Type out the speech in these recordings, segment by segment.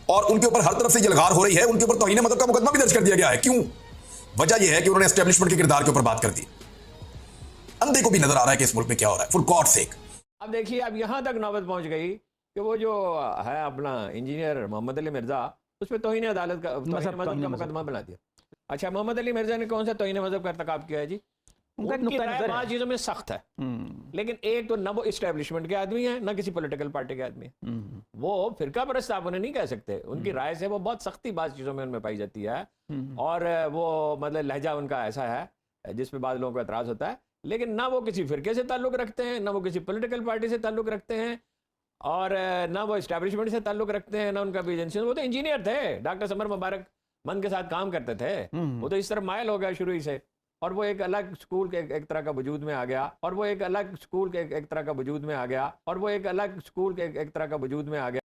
और उनके ऊपर हर तरफ से जलगार हो रही है, उनके ऊपर तौहीन मदद का मुकदमा भी दर्ज कर दिया गया है। क्यों? वजह यह है कि उन्होंने एस्टेब्लिशमेंट के किरदार के ऊपर बात कर दी। अंधे को भी नजर आ रहा है कि इस मुल्क में क्या हो रहा है, फॉर गॉड सेक। अब देखिए, अब यहाँ तक नौबत पहुँच गई कि वो जो है अपना इंजीनियर मोहम्मद अली मिर्जा, उस पर तौहीन अदालत का मजहब का मुकदमा बना दिया। अच्छा, मोहम्मद अली मिर्जा ने कौन सा तौहीन मजहब का इर्तिकाब किया है जी? उनकी राय पांच चीजों में सख्त है, लेकिन एक तो न वो इस्टेब्लिशमेंट के आदमी है, न किसी पॉलिटिकल पार्टी के आदमी है। वो फिरका परस्त आप उन्हें नहीं कह सकते। उनकी राय से वो बहुत सख्ती बात चीजों में उनमें पाई जाती है, और वो मतलब लहजा उनका ऐसा है जिस पे बाद लोगों को एतराज होता है। लेकिन ना वो किसी फिरके से ताल्लुक रखते हैं, ना वो किसी पॉलिटिकल पार्टी से ताल्लुक रखते हैं, और ना वो इस्टेब्लिशमेंट से ताल्लुक रखते हैं, ना उनका भी एजेंसी। वो तो इंजीनियर थे, डॉक्टर समर मुबारक मन के साथ काम करते थे। वो तो इस तरह मायल हो गया शुरू ही से, और वो एक अलग स्कूल के एक तरह का वजूद में आ गया, और वो एक अलग स्कूल के एक तरह का वजूद में आ गया, और वो एक अलग स्कूल के एक तरह का वजूद में आ गया।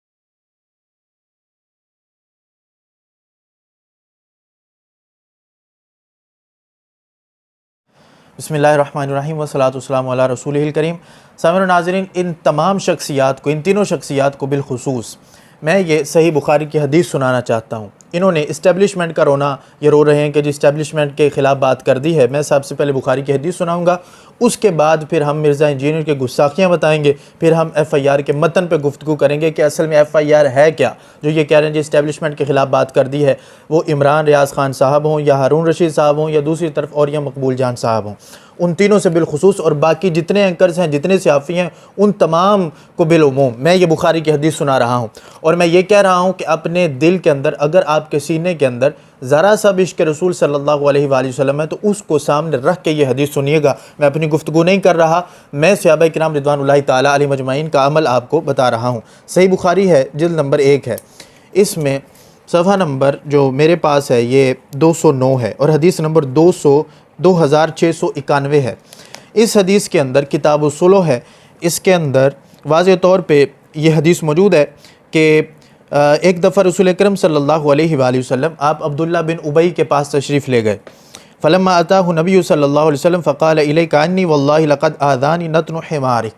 बिस्मिल्लाहिर्रहमानिर्रहीम वस्सलातु वस्सलामु अला रसूलिहिल करीम। सामईन नाज़रीन, इन तमाम शख्सियात को, इन तीनों शख्सियात को बिलखुसूस मैं ये सही बुखारी की हदीस सुनाना चाहता हूँ। इन्होंने इस्टेब्लिशमेंट का रोना, ये रो रहे हैं कि जो इस्टेब्लिशमेंट के ख़िलाफ़ बात कर दी है। मैं सबसे पहले बुखारी की हदीस सुनाऊँगा, उसके बाद फिर हम मिर्ज़ा इंजीनियर के गुस्ताखियाँ बताएंगे, फिर हम FIR के मतन पे गुफ्तगू करेंगे कि असल में FIR है क्या। जो ये कह रहे हैं जी इस्टेब्लिशमेंट के ख़िलाफ़ बात कर दी है, वो इमरान रियाज़ ख़ान साहब हों, या हारून रशीद साहब हों, या दूसरी तरफ और या मकबूल जान साहब हों, उन तीनों से बिलखुसूस, और बाकी जितने एंकर्स हैं, जितने सहाफ़ी हैं, उन तमाम को बिलउमूम मैं ये बुखारी की हदीस सुना रहा हूँ। और मैं ये कह रहा हूँ कि अपने दिल के अंदर, अगर आपके सीने के अंदर ज़रा सा भी इश्क़ रसूल सल्लल्लाहु अलैहि वसल्लम है, तो उसको सामने रख के ये हदीस सुनिएगा। मैं अपनी गुफ्तगू नहीं कर रहा, मैं सहाबा किराम रिदवानुल्लाहि ताला अलैहिम अजमईन का अमल आपको बता रहा हूँ। सही बुखारी है, जिल्द नंबर 1 है, इसमें सफ़ा नंबर जो मेरे पास है ये 209 है, और हदीस नंबर 2691 है। इस हदीस के अंदर किताब सुलह है, इसके अंदर वाज़ेह तौर पे ये हदीस मौजूद है कि एक दफ़ा रसूल अकरम सल्लल्लाहु अलैहि वसल्लम आप अब्दुल्ला बिन उबई के पास तशरीफ़ ले गए। फ़लम्मा अताहु नबी सल्लल्लाहु अलैहि वसल्लम फ़क़ाल इलैका अन्नी वल्लाहि लक़द आज़ानी नत्नु हिमारिक।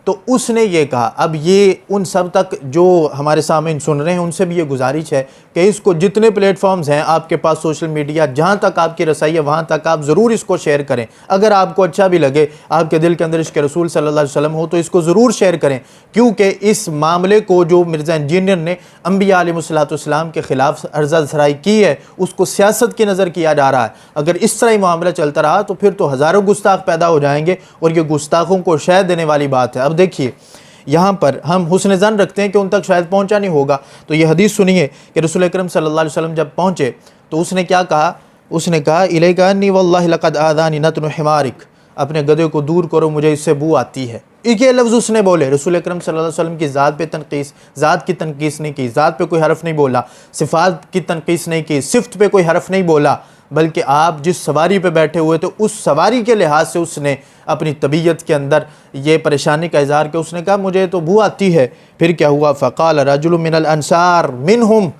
तो उसने ये कहा, अब ये उन सब तक जो हमारे सामने सुन रहे हैं उनसे भी ये गुजारिश है कि इसको जितने प्लेटफॉर्म्स हैं आपके पास सोशल मीडिया, जहाँ तक आपकी रसाई है वहाँ तक आप ज़रूर इसको शेयर करें। अगर आपको अच्छा भी लगे, आपके दिल के अंदर इश्क़ रसूल सल्लल्लाहु अलैहि वसल्लम हो, तो इसको ज़रूर शेयर करें, क्योंकि इस मामले को जो मिर्ज़ा इंजीनियर ने अम्बिया अलैहिस्सलाम के ख़िलाफ़ अर्ज़ा सराई की है, उसको सियासत की नज़र किया जा रहा है। अगर इस तरह ही मामला चलता रहा तो फिर तो हज़ारों गुस्ताख पैदा हो जाएंगे, और ये गुस्ताखों को शह देने वाली बात है। अब देखिए, यहाँ पर हम हुस्न ज़न रखते हैं कि उन तक शायद पहुँचा नहीं होगा, तो ये हदीस सुनिए कि रसूल अकरम सल्लल्लाहु अलैहि वसल्लम जब पहुँचे तो उसने क्या कहा? उसने कहा इलैका अन्नी वल्लाहि लक़द आज़ानी नत्नु हिमारिक, अपने गधे को दूर करो, मुझे इससे बू आती है। एक ये लफ्ज़ उसने बोले। रसूल अकरम सल्लल्लाहु अलैहि वसल्लम की ज़ात पे तनकीस, ज़ात की तनकीस नहीं की, ज़ात पे कोई हरफ नहीं बोला, सिफ़ात की तनकीस नहीं की, सिफ़त पे कोई हरफ नहीं बोला, बल्कि आप जिस सवारी पे बैठे हुए थे उस सवारी के लिहाज से उसने अपनी तबीयत के अंदर ये परेशानी का इज़हार किया। उसने कहा मुझे तो बू आती है। फिर क्या हुआ? फ़क़ाल रजुलुम मिनल अंसार मिनहुम,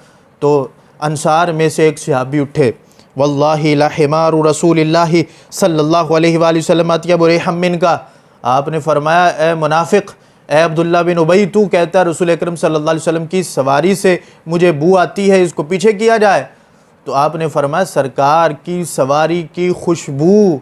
तो अंसार में से एक सहाबी उठे, वल्लाहि ला हिमारु रसूलिल्लाहि सल्लल्लाहु अलैहि वसल्लम अत्यबु रिहम मिनका। आपने फरमाया, ए मुनाफिक, ए अब्दुल्ला बिन उबई, तू कहता है रसूल अकरम सल्लल्लाहु अलैहि वसल्लम की सवारी से मुझे बू आती है, इसको पीछे किया जाए। तो आपने फरमाया, सरकार की सवारी की खुशबू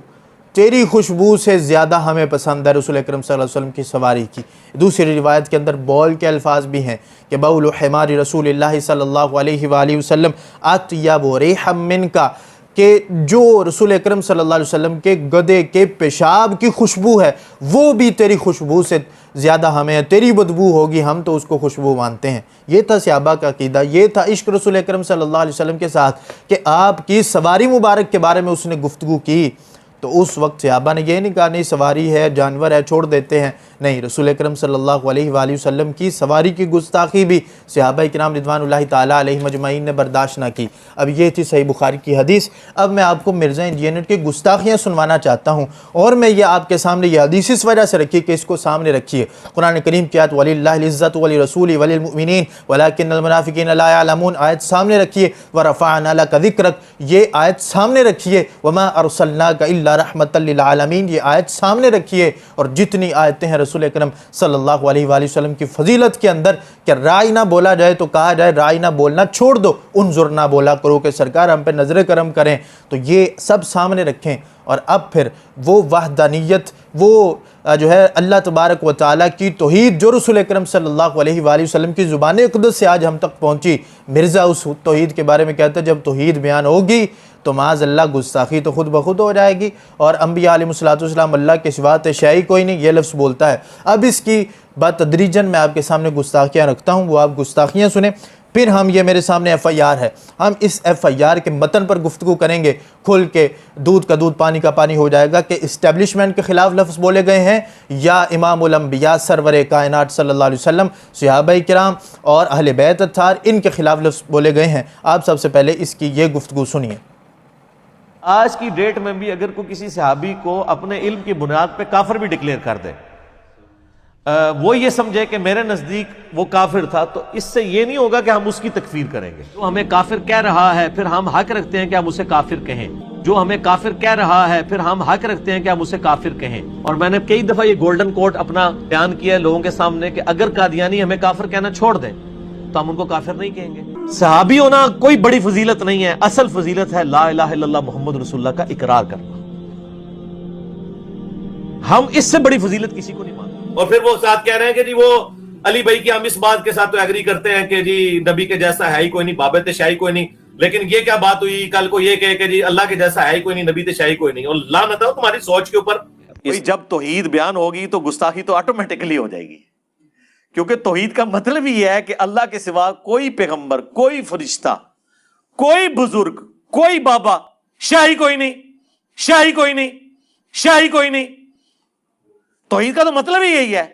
तेरी खुशबू से ज़्यादा हमें पसंद है रसूल अकरम सल्लल्लाहु अलैहि वसल्लम की सवारी की। दूसरी रिवायत के अंदर बौल के अल्फाज भी हैं कि बौल हिमारी रसूलिल्लाहि सल्लल्लाहु अलैहि वसल्लम अत्यबु रिहम मिनका, कि जो रसूल अकरम सल्लल्लाहु अलैहि वसल्लम के गधे के पेशाब की खुशबू है वो भी तेरी खुशबू से ज़्यादा हमें है, तेरी बदबू होगी हम तो उसको खुशबू मानते हैं। ये था सहाबा का अकीदा, ये था इश्क रसूल अकरम सल्लल्लाहु अलैहि वसल्लम के साथ कि आपकी सवारी मुबारक के बारे में उसने गुफ्तगू की। तो उस वक्त सहाबा ने ये नहीं कहा नहीं सवारी है, जानवर है, छोड़ देते हैं। नहीं, रसूल अकरम सल्लल्लाहु अलैहि वसल्लम की सवारी की गुस्ताखी भी सहाबा किराम रिदवानुल्लाहि ताला अलैहिम अजमईन ने बर्दाश्त ना की। अब ये थी सही बुखारी की हदीस। अब मैं आपको मिर्ज़ा इंजीनियर की गुस्ताखियाँ सुनवाना चाहता हूँ, और मैं ये आपके सामने ये हदीस इस वजह से रखी कि इसको सामने रखिए। कुरान करीम की आयत वलिल्लाहिल इज़्ज़तु वलिरसूलिहि वलिलमुमिनीन वलाकिन्नल मुनाफिकीन ला यअलमून आयत सामने रखिए। व रफ़अना लका ज़िक्रक, ये आयत सामने रखिए। वमा अरसलनाका इल्ला रहमतल लिल आलमीन, ये आयत सामने रखिए। और जितनी आयतें हैं रसूल अकरम सल्लल्लाहु अलैहि वसल्लम की फजीलत के अंदर कि राय ना बोला जाए तो कहा जाए राय ना बोलना छोड़ दो, उन्जुर ना बोला करो कि सरकार हम पे नज़र करम करें, तो ये सब सामने रखें। और अब फिर वो वहदानियत, वो जो है अल्लाह तबारक व तआला की तौहीद जो रसूल अकरम सल्लल्लाहु अलैहि वसल्लम की ज़ुबान अक़दस से आज हम तक पहुँची। मिर्ज़ा उस तौहीद के बारे में कहते हैं जब तौहीद बयान होगी तो माज़अल्लाह गुस्ताखी तो खुद ब खुद हो जाएगी, और अम्बिया अलैहिमुस्सलाम अल्लाह के सिवा शै कोई नहीं, ये लफ्ज़ बोलता है। अब इसकी बात तदरीजन मैं आपके सामने गुस्ताखियाँ रखता हूँ, वो आप गुस्ताखियाँ सुने, फिर हम ये मेरे सामने FIR है, हम इस FIR के मतन पर गुफ्तगू करेंगे, खुल के दूध का दूध पानी का पानी हो जाएगा कि इस्टेब्लिशमेंट के ख़िलाफ़ लफ्ज़ बोले गए हैं या इमामुल अंबिया सरवर कायनात सल्लल्लाहु अलैहि वसल्लम सहाबाए किराम और अहले बैत अत्हार इनके ख़िलाफ़ लफ्ज़ बोले गए हैं। आप सबसे पहले इसकी ये गुफ्तगू सुनिए। आज की डेट में भी अगर कोई किसी सहाबी को अपने इल्म की बुनियाद पे काफिर भी डिक्लेयर कर दे, वो ये समझे कि मेरे नजदीक वो काफिर था, तो इससे ये नहीं होगा कि हम उसकी तकफीर करेंगे। जो हमें काफिर कह रहा है फिर हम हक रखते हैं कि हम उसे काफिर कहें, जो हमें काफिर कह रहा है फिर हम हक रखते हैं कि हम उसे काफिर कहें। और मैंने कई दफा ये गोल्डन कोड अपना बयान किया है लोगों के सामने कि अगर कादियानी हमें काफिर कहना छोड़ दें तो हम उनको काफिर नहीं कहेंगे। सहाबी होना कोई बड़ी फजीलत नहीं है, असल फजीलत है ला इलाहा इल्लल्लाह मोहम्मद रसूलुल्लाह का इकरार करना। हम इससे बड़ी फजीलत किसी को नहीं मानते। और फिर वो साथ कह रहे हैं कि जी वो अली भाई की हम इस बात के साथ तो एग्री करते हैं कि जी नबी के जैसा है ही कोई नहीं, बाबत शाही कोई नहीं, लेकिन ये क्या बात हुई कल को ये कहे कि जी अल्लाह के जैसा है ही कोई नहीं, नबी ते शाही कोई नहीं। और लानत हो तुम्हारी सोच के ऊपर। जब तौहीद बयान होगी तो गुस्ताखी तो ऑटोमेटिकली हो जाएगी, क्योंकि तौहीद का मतलब ही है कि अल्लाह के सिवा कोई पैगंबर, कोई फरिश्ता, कोई बुजुर्ग, कोई बाबा, शाही कोई नहीं, शाही कोई नहीं, शाही कोई नहीं। तौहीद का तो मतलब ही यही है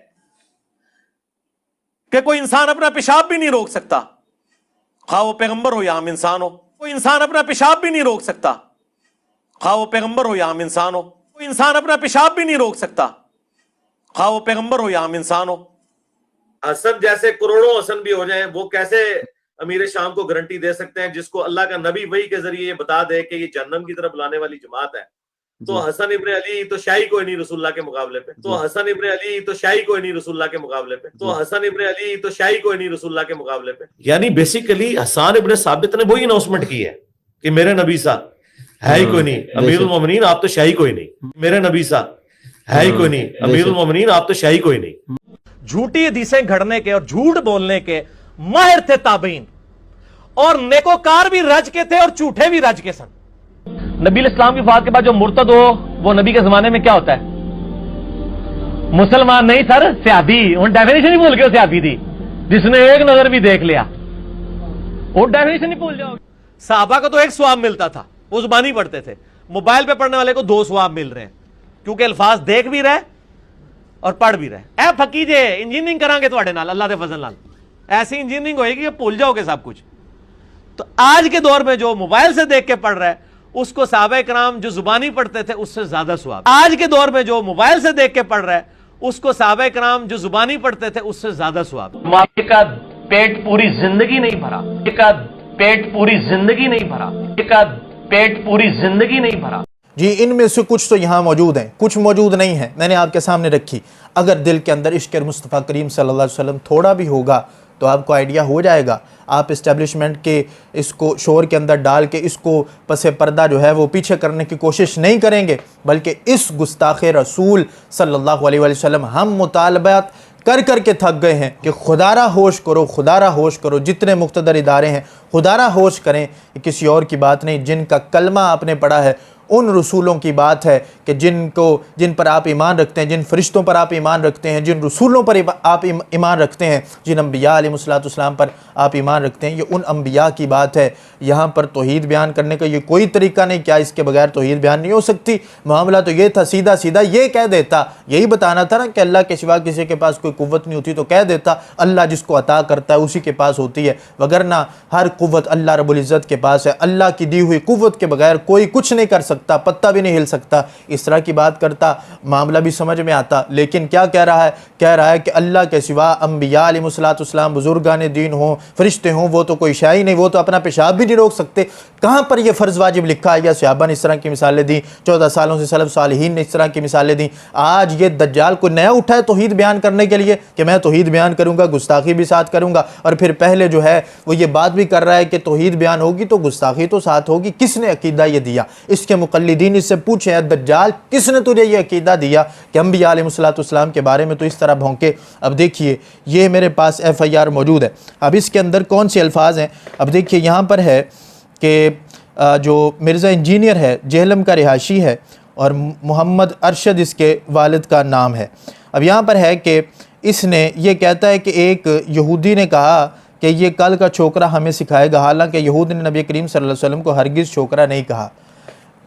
कि कोई इंसान अपना पेशाब भी नहीं रोक सकता, खा वो पैगंबर हो या हम इंसान हो। कोई इंसान अपना पेशाब भी नहीं रोक सकता, खा वो पैगंबर हो या हम इंसान हो। कोई इंसान अपना पेशाब भी नहीं रोक सकता, खा वो पैगंबर हो या हम इंसान हो। हसन जैसे करोड़ों हसन भी हो जाएं, वो कैसे अमीर शाम को गारंटी दे सकते हैं जिसको अल्लाह का नबी वही के जरिए ये बता दे कि ये जन्नम की तरफ बुलाने वाली जमात है। तो हसन इब्न अली तो शाही कोई नहीं रसूलुल्लाह के मुकाबले पे, तो हसन इब्न अली तो शाही कोई नहीं रसूलुल्लाह के मुकाबले पे, तो हसन इब्न अली तो शाही कोई नहीं रसूलुल्लाह के मुकाबले पे। यानी बेसिकली हसन इब्न साबित ने वही अनाउंसमेंट की है कि मेरे नबी सा है ही कोई नहीं, अमीरुल मोमिनीन आप तो शाही कोई नहीं, मेरे नबी सा है ही कोई नहीं, अमीरुल मोमिनीन आप तो शाही कोई नहीं। झूठी हदीसें घड़ने के और झूठ बोलने के माहिर थे ताबीन, और नेकोकार भी रज के थे और झूठे भी रज के सन। नबी इस्लाम की वफात के बाद जो मुर्तद हो वो नबी के जमाने में क्या होता है? मुसलमान नहीं सर, स्याबी। उन डेफिनेशन ही भूल गए, स्याबी थी जिसने एक नजर भी देख लिया, वो डेफिनेशन ही भूल जाओगे। साहबा को तो एक सवाब मिलता था, वो जुबानी पढ़ते थे। मोबाइल पे पढ़ने वाले को 2 सवाब मिल रहे हैं, क्योंकि अल्फाज देख भी रहे और पढ़ भी रहे। ए फकी जे इंजीनियरिंग करांगे तुहाडे नाल, अल्लाह दे फजल नाल ऐसी इंजीनियरिंग होएगी कि भूल जाओगे सब कुछ। तो आज के दौर में जो मोबाइल से देख के पढ़ रहा है उसको सहाबा कराम जो जुबानी पढ़ते थे उससे ज्यादा सवाब। आज के दौर में जो मोबाइल से देख के पढ़ रहा है उसको सहाबा कराम जो जुबानी पढ़ते थे उससे ज्यादा सवाब। माँ का पेट पूरी जिंदगी नहीं भरा, का पेट पूरी जिंदगी नहीं भरा, का पेट पूरी जिंदगी नहीं भरा। जी, इनमें से कुछ तो यहाँ मौजूद हैं, कुछ मौजूद नहीं है, मैंने आपके सामने रखी। अगर दिल के अंदर इश्क़ मुस्तफ़ा करीम सल्लल्लाहु अलैहि वसल्लम थोड़ा भी होगा तो आपको आइडिया हो जाएगा। आप इस्टेब्लिशमेंट के इसको शोर के अंदर डाल के इसको पसे पर्दा जो है वो पीछे करने की कोशिश नहीं करेंगे, बल्कि इस गुस्ताख़ रसूल सल्लल्लाहु अलैहि वसल्लम हम मुतालबात कर कर के थक गए हैं कि खुदारा होश करो, खुदारा होश करो। जितने मुख्तदर इदारे हैं खुदारा होश करें, किसी और की बात नहीं। जिनका कलमा आपने पढ़ा है उन रसूलों की बात है कि जिन पर आप ईमान रखते हैं, जिन फरिश्तों पर आप ईमान रखते हैं, जिन रसूलों पर आप ईमान रखते हैं, जिन अम्बिया अलैहिस्सलाम पर आप ईमान रखते हैं, ये उन अम्बिया की बात है। यहाँ पर तौहीद बयान करने का ये कोई तरीका नहीं, क्या इसके बगैर तौहीद बयान नहीं हो सकती? मामला तो ये था, सीधा सीधा ये कह देता, यही बताना था ना कि अल्लाह के सिवा किसी के पास कोई कुव्वत नहीं होती, तो कह देता अल्लाह जिसको अता करता है उसी के पास होती है, वगरना हर कुव्वत अल्लाह रब्बुल इज़्ज़त के पास है। अल्लाह की दी हुई कुव्वत के बगैर कोई कुछ नहीं कर सकता। सकता, पत्ता भी नहीं हिल सकता, इस तरह की बात करता, मामला भी समझ में आता। लेकिन क्या कह रहा है? कह रहा है कि अल्लाह के सिवा अम्बिया अलैहिस्सलाम, बुजुर्गान दीन हों, फरिश्ते हों, वो तो कोई शाही नहीं, वो तो अपना पेशाब भी नहीं रोक सकते। कहाँ पर यह फ़र्ज़ वाजिब लिखा है? या सहाबा ने इस तरह की मिसालें दी, 14 सालों से सलफ़ सालिहीन ने इस तरह की मिसालें दी। आज ये दज्जाल को नया उठा है तौहीद बयान करने के लिए कि मैं तौहीद बयान करूँगा, गुस्ताखी भी साथ करूँगा, और फिर पहले जो है वो ये बात भी कर रहा है कि तौहीद बयान होगी तो गुस्ताखी तो साथ होगी। किसने अकीदा ये दिया? इसके मुक़ल्लिदीन इससे पूछे, दज्जाल किसने तुझे ये अकीदा दिया कि अम्बिया अलैहिस्सलाम के बारे में तो इस तरह भौंके? अब देखिए, ये मेरे पास FIR मौजूद है। अब इसके अंदर कौन से अल्फाज हैं? अब देखिए यहाँ पर है कि जो मिर्ज़ा इंजीनियर है, जेहलम का रिहायशी है, और मोहम्मद अरशद इसके वालिद का नाम है। अब यहाँ पर है कि इसने ये कहता है कि एक यहूदी ने कहा कि ये कल का छोकरा हमें सिखाएगा, हालांकि यहूद ने नबी करीम सल्लल्लाहु अलैहि वसल्लम को हरगिज़ छोकरा नहीं कहा।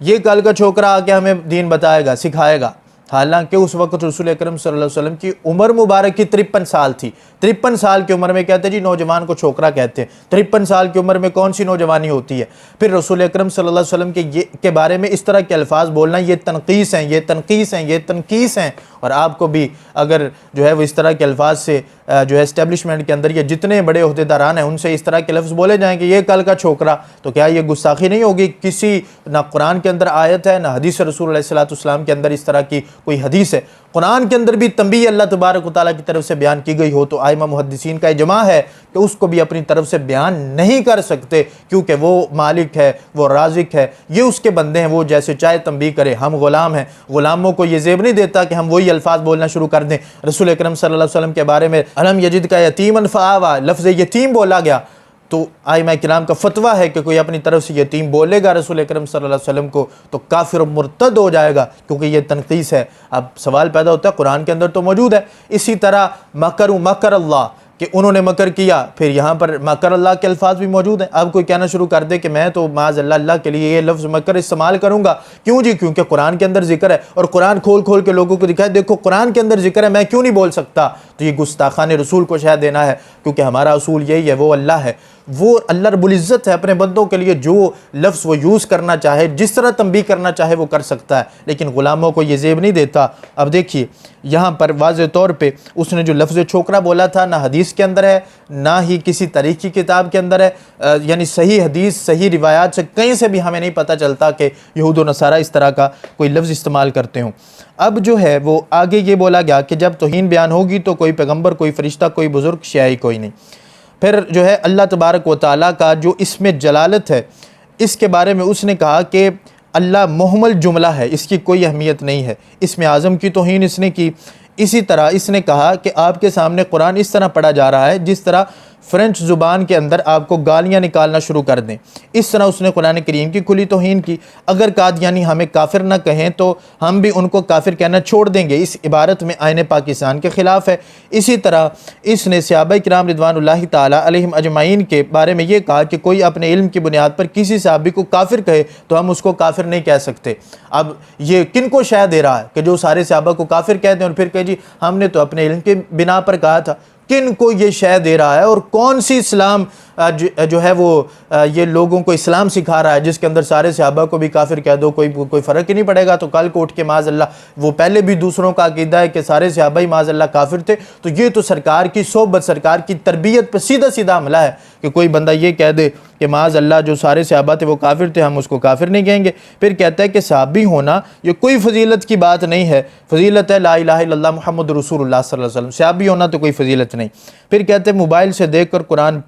ये कल का छोकरा आके हमें दीन बताएगा, सिखाएगा, हालांकि उस वक्त रसूल अकरम सल्लल्लाहु अलैहि वसल्लम की उम्र मुबारक की 53 साल थी। 53 साल की उम्र में कहते हैं जी नौजवान को छोकरा कहते हैं। 53 साल की उम्र में कौन सी नौजवानी होती है? फिर रसूल अकरम सल्लल्लाहु अलैहि वसल्लम के बारे में इस तरह के अल्फाज बोलना, ये तनकीस हैं, ये तनकीस हैं, ये तनकीस हैं। और आपको भी अगर जो है वो इस तरह के अल्फाज से जो है इस्टेब्लिशमेंट के अंदर ये जितने बड़े ओहदेदारान हैं उनसे इस तरह के लफ्ज़ बोले जाएंगे ये कल का छोकरा, तो क्या ये गुस्ताखी नहीं होगी? किसी ना कुरान के अंदर आयत है, ना हदीस रसूल अलैहि सल्लाम के अंदर इस तरह की कोई हदीस है। कुरान के अंदर भी तंबीह अल्लाह तबारक व तआला की तरफ से बयान की गई हो तो आइमा मुहद्दिसीन का इजमा है कि उसको भी अपनी तरफ से बयान नहीं कर सकते, क्योंकि वो मालिक है, वो राज़िक है, ये उसके बंदे हैं, वो जैसे चाहे तंबीह करे। हम ग़ुलाम हैं, ग़ुलामों को ये ज़ेब नहीं देता कि हम वही अल्फाज बोलना शुरू कर दें। रसूल अकरम सल्लल्लाहु अलैहि वसल्लम के बारे में अलम यजिद का यतीमन फ़आवा, लफ्ज़ यतीम बोला गया, तो आइमा किराम का फतवा है कि कोई अपनी तरफ से यतीम बोलेगा रसूल अकरम सल्लल्लाहु अलैहि वसल्लम को तो काफिर मुर्तद हो जाएगा, क्योंकि ये तनकीस है। अब सवाल पैदा होता है, कुरान के अंदर तो मौजूद है। इसी तरह मकर अल्लाह, कि उन्होंने मकर किया, फिर यहाँ पर मकर अल्लाह के अल्फाज भी मौजूद हैं। अब कोई कहना शुरू कर दे कि मैं तो माज़ अल्लाह के लिए ये लफ्ज़ मकर इस्तेमाल करूँगा, क्यों जी? क्योंकि कुरान के अंदर जिक्र है और कुरान खोल खोल के लोगों को दिखाए, देखो कुरान के अंदर जिक्र है, मैं क्यों नहीं बोल सकता? तो ये गुस्ताखाने रसूल को शायद देना है, क्योंकि हमारा असूल यही है, वो अल्लाह है, वो अल्लाह रब्बुल इज़्ज़त है। अपने बंदों के लिए जो लफ्ज़ वो यूज़ करना चाहे, जिस तरह तंबीह करना चाहे वो कर सकता है, लेकिन ग़ुलामों को ये ज़ेब नहीं देता। अब देखिए यहाँ पर वाज़े तौर पे उसने जो लफ्ज़ छोकरा बोला था, ना हदीस के अंदर है, ना ही किसी तारीख़ की किताब के अंदर है, यानी सही हदीस सही रिवायात से कहीं से भी हमें नहीं पता चलता कि यहूद व नसारा इस तरह का कोई लफ्ज़ इस्तेमाल करते हों। अब जो है वो आगे ये बोला गया कि जब तौहीन बयान होगी तो कोई पैगम्बर, कोई फ़रिश्ता, कोई बुज़ुर्ग, शाही कोई नहीं। फिर जो है अल्लाह तबारक व तआला का जो इसमें जलालत है, इसके बारे में उसने कहा कि अल्लाह मुहम्मल जुमला है, इसकी कोई अहमियत नहीं है। इसमें आज़म की तौहीन इसने की। इसी तरह इसने कहा कि आपके सामने कुरान इस तरह पढ़ा जा रहा है जिस तरह फ़्रेंच ज़ुबान के अंदर आपको गालियाँ निकालना शुरू कर दें। इस तरह उसने कुरान करीम की खुली तौहीन की। अगर कादियानी हमें काफिर न कहें तो हम भी उनको काफिर कहना छोड़ देंगे, इस इबारत में आईने पाकिस्तान के ख़िलाफ़ है। इसी तरह इसने सहाबा किराम रिदवानुल्लाहि ताला अलैहिम अजमाइन के बारे में ये कहा कि कोई अपने इल्म की बुनियाद पर किसी सहाबी को काफिर कहे तो हम उसको काफिर नहीं कह सकते। अब ये किन को शय दे रहा है कि जो सारे सहाबा को काफिर कहते हैं और फिर कहे जी हमने तो अपने इल्म के बिना पर कहा था? किन को ये शय दे रहा है और कौन सी इस्लाम जो है वो ये लोगों को इस्लाम सिखा रहा है जिसके अंदर सारे सहाबा को भी काफिर कह दो, कोई फ़र्क ही नहीं पड़ेगा? तो कल को उठ के माज़अल्लाह, वो पहले भी दूसरों का अकीदा है कि सारे सहाबा ही माज़अल्लाह काफिर थे, तो ये तो सरकार की सोबत, सरकार की तरबियत पर सीधा सीधा हमला है कि कोई बंदा ये कह दे कि माज़अल्लाह जो सारे सहाबा थे वो काफिर थे, हम उसको काफिर नहीं कहेंगे। फिर कहता है कि सहाबी होना ये कोई फजीलत की बात नहीं है, फजीलत है ला इलाहा इल्लल्लाह मुहम्मद रसूलुल्लाह सल्लल्लाहु अलैहि वसल्लम, सहाबी होना तो कोई फजीलत नहीं। फिर कहते हैं मोबाइल से देख कर कुरान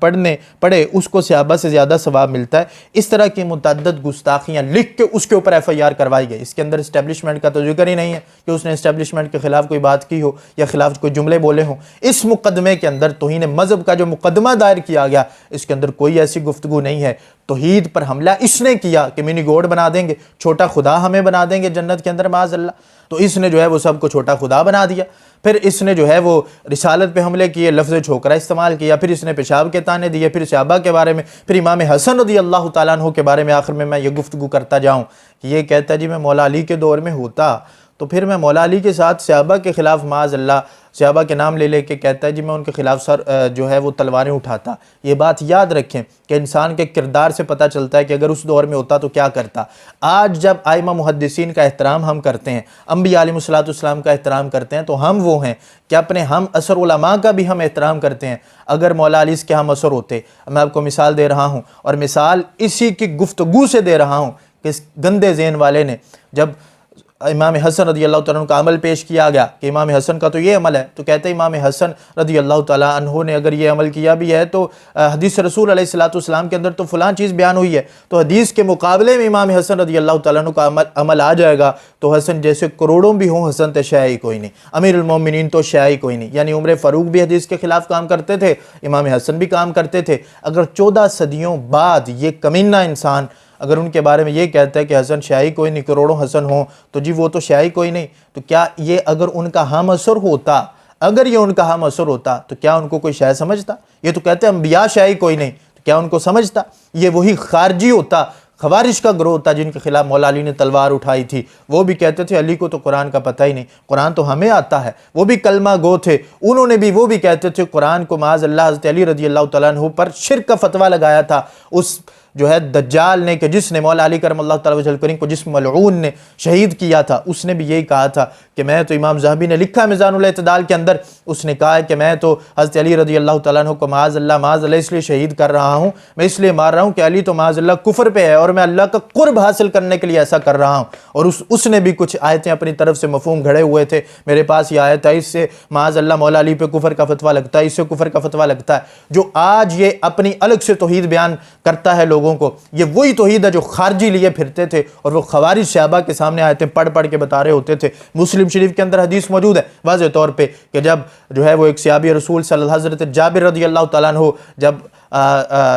पढ़े उसको सहाबा से ज़्यादा सवाब मिलता है। इस तरह की मुतअद्दिद गुस्ताखियाँ लिख के उसके ऊपर FIR करवाई गई। इसके अंदर इस्टेब्लिशमेंट का तो जिक्र ही नहीं है कि उसने इस्टेब्लिशमेंट के ख़िलाफ़ कोई बात की हो या ख़िलाफ़ कोई जुमले बोले हों। इस मुकदमे के अंदर तौहीन मज़हब का जो मुकदमा दायर किया गया, इसके अंदर कोई ऐसी गुफ्तगू नहीं है। तौहीद पर हमला इसने किया कि मिनी गॉड बना देंगे, छोटा खुदा हमें बना देंगे जन्नत के अंदर माज़अल्लाह, तो इसने जो है वो सबको छोटा खुदा बना दिया। फिर इसने जो है वो रिसालत पे हमले किए, लफ्ज़ छोकरा इस्तेमाल किया, फिर इसने पेशाब के ताने दिए, फिर सहाबा के बारे में, फिर इमाम हसन रज़ियल्लाहु ताला अन्हु के बारे में। आखिर में मैं ये गुफ्तगू करता जाऊँ कि ये कहता है जी मैं मौला अली के दौर में होता तो फिर मैं मौला अली के साथ सहाबा के ख़िलाफ़ माज़अल्लाह सहाबा के नाम ले लेके कहता है जी मैं उनके ख़िलाफ़ जो है वो तलवारें उठाता। ये बात याद रखें कि इंसान के किरदार से पता चलता है कि अगर उस दौर में होता तो क्या करता। आज जब आइमा मुहद्दिसीन का एहतराम हम करते हैं, अंबिया अलैहिस्सलाम का एहतराम करते हैं, तो हम वो हैं कि अपने हम असर उलमा का भी हम एहतराम करते हैं। अगर मौला अली के हम असर होते, मैं आपको मिसाल दे रहा हूँ और मिसाल इसी की गुफ्तगू से दे रहा हूँ कि इस गंदे ज़हन वाले ने जब इमाम हसन रदी अल्लाह तआला अन्हु का अमल पेश किया गया कि इमाम हसन का तो ये अमल है, तो कहते हैं इमाम हसन रदी अल्लाह तआला अन्हु ने अगर ये अमल किया भी है तो हदीस रसूल अलैहिस्सलाम के अंदर तो फ़लाँ चीज़ बयान हुई है, तो हदीस के मुकाबले में इमाम हसन रदी अल्लाह तआला अन्हु का अमल आ जाएगा तो हसन जैसे करोड़ों भी हों, हसन तो शायद कोई नहीं, अमीरुल मोमिनीन तो शायद कोई नहीं। यानी उमर फ़ारूक भी हदीस के ख़िलाफ़ काम करते थे, इमाम हसन भी काम करते थे। अगर 14 सदियों बाद ये कमीना इंसान अगर उनके बारे में ये कहता है कि हसन शाही कोई नहीं, करोड़ों हसन हों, तो जी वो तो शाही कोई नहीं, तो क्या ये अगर उनका हम असर होता, अगर ये उनका हम असर होता तो क्या उनको कोई शाय समझता? ये तो कहते हैं अंबिया शाही कोई नहीं, तो क्या उनको समझता? ये वही खारजी होता, खवारिश का ग्रोह होता जिनके खिलाफ मौला अली ने तलवार उठाई थी। वो भी कहते थे अली को तो कुरान का पता ही नहीं, कुरान तो हमें आता है। वो भी कलमा गो थे, उन्होंने भी वो भी कहते थे कुरान को माज़ अल्लाह हज़रत अली रज़ी अल्लाह तआला अन्हु पर शिर्क का फतवा लगाया था उस जो है दज्जाल ने, कि जिसने मौला अली करमल्लाहु तआला वजहल करीम को जिस मलऊन ने शहीद किया था, उसने भी यही कहा था कि मैं तो, इमाम ज़हबी ने लिखा मिज़ानुल इत्तिदाल के अंदर, उसने कहा है कि मैं तो हज़रत अली रज़ी अल्लाह तआला अन्हु को माज़ अल्लाह इसलिए शहीद कर रहा हूँ, मैं इसलिए मार रहा हूँ कि अली तो माज़ अल्लाह कुफ्र पे है और मैं अल्लाह का कुर्ब हासिल करने के लिए ऐसा कर रहा हूँ। और उसने भी कुछ आयतें अपनी तरफ से मफहूम घड़े हुए थे, मेरे पास ये आयत है, इससे माज़ अल्लाह मौला अली पे कुफ्र का फतवा लगता है, इससे कुफ्र का फतवा लगता है। जो आज ये अपनी अलग से तौहीद बयान करता है लोगों को, ये वही तौहीद है जो खारजी लिए फिरते थे और वो खवारिज सहाबा के सामने आयतें पढ़ पढ़ के बता रहे होते थे। मुस्लिम शरीफ के अंदर हदीस मौजूद है वाज़ेह तौर पे कि जब जो है वो एक सहाबी रसूल हज़रत जाबिर रज़ी अल्लाह तआला अन्हु जब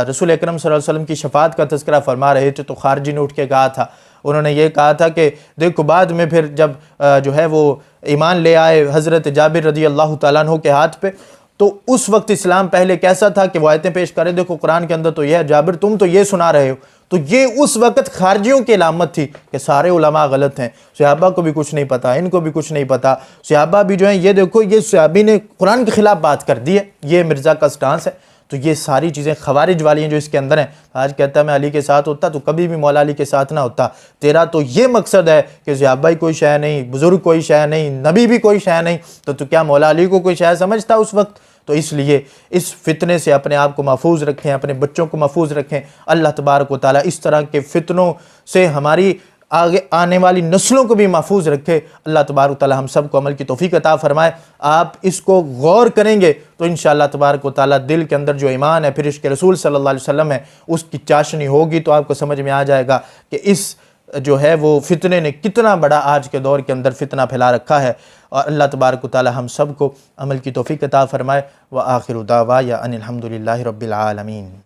रसूल अकरम सल्लल्लाहु अलैहि वसल्लम की शफाअत का तज़किरा फरमा रहे थे तो खारजी ने उठ के कहा था, उन्होंने ये कहा था कि देखो बाद में फिर जब जो है वो ईमान ले आए हज़रत जाबिर रज़ी अल्लाह तआला अन्हु के हाथ पे, तो उस वक्त इस्लाम पहले कैसा था कि वो आयतें पेश करें, देखो कुरान के अंदर तो यह है, जाबिर तुम तो ये सुना रहे हो। तो ये उस वक्त खारजियों की अलामत थी कि सारे उलमा गलत हैं, सहाबा को भी कुछ नहीं पता, इनको भी कुछ नहीं पता। सहाबा भी जो है ये देखो, ये सहाबी ने कुरान के ख़िलाफ़ बात कर दी है, ये मिर्ज़ा का स्टांस है। तो ये सारी चीज़ें खवारिज वाली हैं जो इसके अंदर हैं। आज कहता है मैं अली के साथ होता तो कभी भी मौला अली के साथ ना होता। तेरा तो ये मकसद है कि सहाबा ही कोई शय नहीं, बुज़ुर्ग कोई शय नहीं, नबी भी कोई शय नहीं, तो क्या मौला अली को कोई शय समझता उस वक्त? तो इसलिए इस फितने से अपने आप को महफूज रखें, अपने बच्चों को महफूज रखें। अल्लाह तबारक व तआला इस तरह के फितनों से हमारी आगे आने वाली नस्लों को भी महफूज रखे। अल्लाह तबारक व तआला हम सब को अमल की तौफीक अता फरमाए। आप इसको गौर करेंगे तो इंशाअल्लाह तबारक व तआला दिल के अंदर जो ईमान है, फिर इसके रसूल सल्लल्लाहु अलैहि वसल्लम है, उसकी चाशनी होगी तो आपको समझ में आ जाएगा कि इस जो है वो फितने ने कितना बड़ा आज के दौर के अंदर फितना फैला रखा है। और अल्लाह तबारक व तआला हम सब को अमल की तौफीक अता फरमाए। व आखिरु दावा या अनिल हम्दुलिल्लाहि रब्बिल आलमीन।